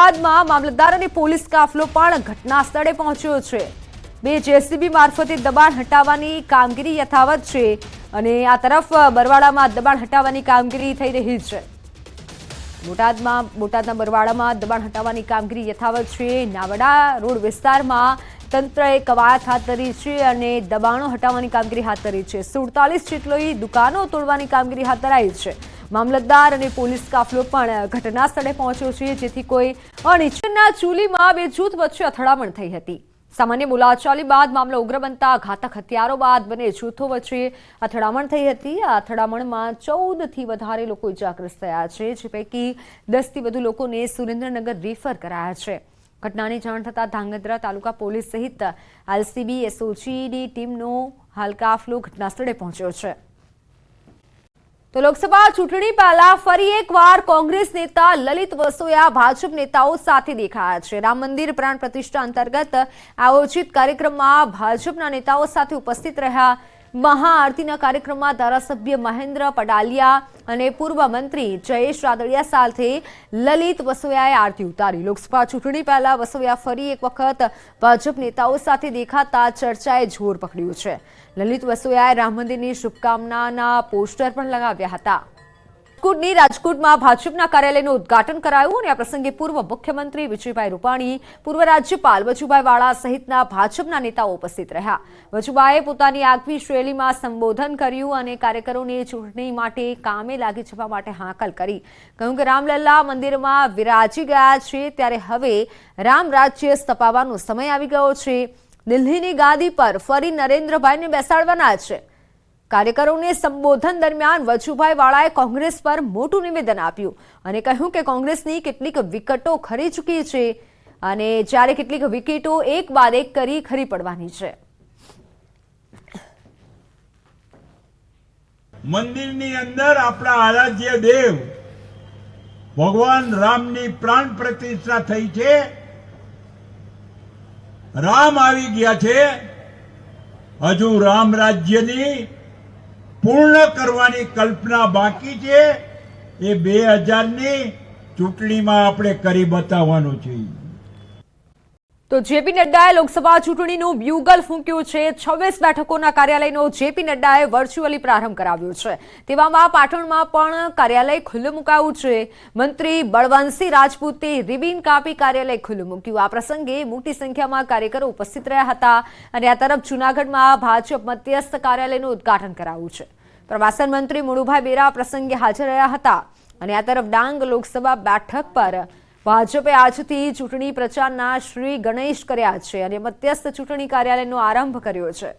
બોટાદમાં મામલતદાર અને પોલીસ કાફલો પણ ઘટના સ્થળે પહોંચ્યો છે। 2 જેસીબી મારફતે દબાણ હટાવવાની કામગીરી યથાવત છે અને આ તરફ બરવાડામાં દબાણ હટાવવાની કામગીરી થઈ રહી છે। બોટાદના બરવાડામાં દબાણ હટાવવાની કામગીરી યથાવત છે। નાવડા રોડ વિસ્તારમાં તંત્રએ કવાયત હાથ ધરી છે અને દબાણો હટાવવાની કામગીરી હાથ ધરી છે। 47 જેટલી દુકાનો તોડવાની કામગીરી હાથ ધરાઈ છે। મામલતદાર અને પોલીસ કાફલો પણ ઘટના સ્થળે પહોંચ્યો છે, જેથી કોઈ અનિચ્છનીય ચૂલીમાં 2 જૂથ વચ્ચે અથડામણ થઈ હતી। સામાન્ય બોલાચાલી બાદ મામલો ઉગ્ર બનતા ઘાતક હથિયારો બાદ બંને જૂથો વચ્ચે અથડામણ થઈ હતી। આ અથડામણમાં 14 થી વધારે લોકો ઇજાગ્રસ્ત થયા છે, જે પૈકી 10 થી વધુ લોકોને સુરેન્દ્રનગર રેફર કરાયા છે। ઘટનાની જાણ થતાં ધાંગધ્રા તાલુકા પોલીસ સહિત એલસીબી એસઓજીની ટીમનો હાલ કાફલો ઘટના સ્થળે પહોંચ્યો છે। તો લોકસભા ચૂંટણી પહેલા ફરી એકવાર કોંગ્રેસ નેતા લલિત વસોયા ભાજપ નેતાઓ સાથે દેખાયા છે। રામ મંદિર પ્રાણ પ્રતિષ્ઠા અંતર્ગત આયોજિત કાર્યક્રમમાં ભાજપના નેતાઓ સાથે ઉપસ્થિત રહ્યા। મહાઆરતીના કાર્યક્રમમાં ધારાસભ્ય મહેન્દ્ર પડાલિયા અને પૂર્વ મંત્રી જયેશ રાદડિયા સાથે લલિત વસોયાએ આરતી ઉતારી। લોકસભા ચૂંટણી પહેલા વસોયા ફરી એક વખત ભાજપ નેતાઓ સાથે દેખાતા ચર્ચાએ જોર પકડ્યું છે। લલિત વસોયાએ રામ મંદિરની શુભકામનાના પોસ્ટર પણ લગાવ્યા હતા। રાજકોટમાં ભાજપના કાર્યાલયનું ઉદ્ઘાટન કરાયું અને આ પ્રસંગે પૂર્વ મુખ્યમંત્રી વિજયભાઈ રૂપાણી, પૂર્વ રાજ્યપાલ વજુભાઈ વાળા સહિતના ભાજપના નેતાઓ ઉપસ્થિત રહ્યા। વજુભાઈએ પોતાની આગવી શૈલીમાં સંબોધન કર્યું અને કાર્યકરોને ચૂંટણી માટે કામે લાગી જવા માટે હાકલ કરી। કહ્યું કે રામલલ્લા મંદિરમાં વિરાજી ગયા છે, ત્યારે હવે રામ રાજ્ય સ્થપાવવાનો સમય આવી ગયો છે। દિલ્હીની ગાદી પર ફરી નરેન્દ્રભાઈને બેસાડવાના છે। કાર્યકરોને સંબોધન દરમિયાન વજુભાઈ વાળાએ કોંગ્રેસ પર મોટું નિવેદન આપ્યું અને કહ્યું કે કોંગ્રેસની કેટલીક વિકેટો ખરી ચૂકી છે અને જ્યારે કેટલીક વિકેટો એક બાદ એક કરી ખરી પડવાની છે। મંદિરની અંદર આપણા આરાધ્ય દેવ ભગવાન રામની પ્રાણ પ્રતિષ્ઠા થઈ છે। રામ આવી ગયા છે। હજુ રામ રાજ્યની પૂર્ણ કરવાની કલ્પના બાકી છે। એ 2000ની ચૂંટણીમાં આપણે કરી બતાવવાનું છે। તો જેપી નડ્ડાએ લોકસભા ચૂંટણીનું બ્યુગલ ફૂંક્યું છે। 26 બેઠકોના કાર્યાલયનો જેપી નડ્ડાએ વર્ચ્યુઅલી પ્રારંભ કરાવ્યો છે। તેવામાં પાટણમાં પણ કાર્યાલય ખુલ્લું મુકાયું છે। મંત્રી બળવંતસિંહ રાજપૂતે રિબિન કાપી કાર્યાલય ખુલ્લું મૂક્યું। આ પ્રસંગે મોટી સંખ્યામાં કાર્યકરો ઉપસ્થિત રહ્યા હતા અને આ તરફ જૂનાગઢમાં ભાજપ મધ્યસ્થ કાર્યાલયનું ઉદ્ઘાટન કરાયું છે। પ્રવાસન મંત્રી મુળુભાઈ બેરા પ્રસંગે હાજર રહ્યા હતા અને આ તરફ ડાંગ લોકસભા બેઠક પર ભાજપે આજથી ચૂંટણી પ્રચારના શ્રી ગણેશ કર્યા છે અને મધ્યસ્થ ચૂંટણી કાર્યાલયનો આરંભ કર્યો છે।